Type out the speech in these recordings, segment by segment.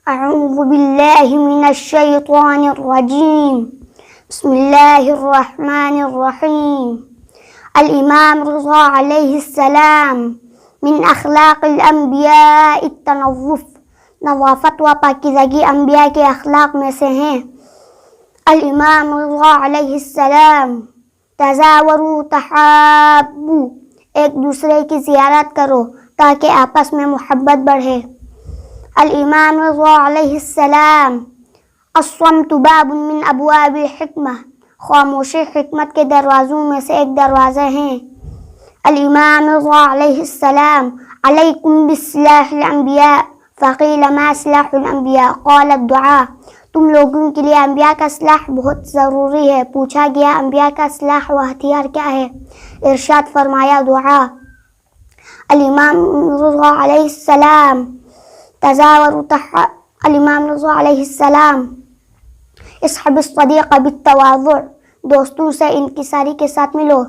اعوذ باللہ من الشیطان الرجیم بسم اللہ الرحمن الرحیم الامام رضا علیہ السلام من اخلاق الانبیاء التنظف، نظافت و پاکیزگی انبیاء کے اخلاق میں سے ہیں۔ الامام رضا علیہ السلام تزاوروا تحابوا، ایک دوسرے کی زیارت کرو تاکہ آپس میں محبت بڑھے۔ الامام رضا علیہ السلام الصمت باب من ابواب الحکمہ، خاموشی حکمت کے دروازوں میں سے ایک دروازہ ہیں۔ الامام رضا علیہ السلام علیکم بسلاح الانبیاء فقیل ما سلاح الانبیاء قال الدعاء، تم لوگوں کے لیے انبیاء کا سلاح بہت ضروری ہے۔ پوچھا گیا انبیاء کا سلاح و ہتھیار کیا ہے؟ ارشاد فرمایا دعا۔ الامام رضا علیہ السلام الامام رضا علیہ السلام اصحب الصدیق بالتواضع، دوستوں سے انکساری کے ساتھ ملو۔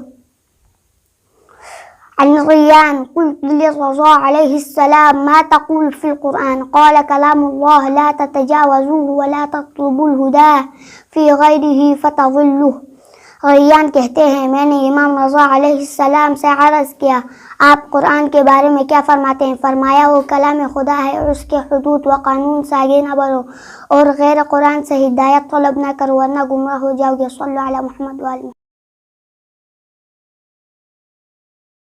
عن ریان قلت للرضا علیہ السلام ما تقول في القرآن قال كلام الله لا تتجاوزوه ولا تطلبوا الهدى في غيره فتضلوا۔ ریان کہتے ہیں میں نے امام رضا علیہ السلام سے عرض کیا آپ قرآن کے بارے میں کیا فرماتے ہیں؟ فرمایا وہ کلام خدا ہے اور اس کے حدود و قانون سے آگے نہ بڑھو اور غیر قرآن سے ہدایت طلب نہ کرو ورنہ گمراہ ہو جاؤ گے۔ صلی اللہ علیہ محمد وآلہ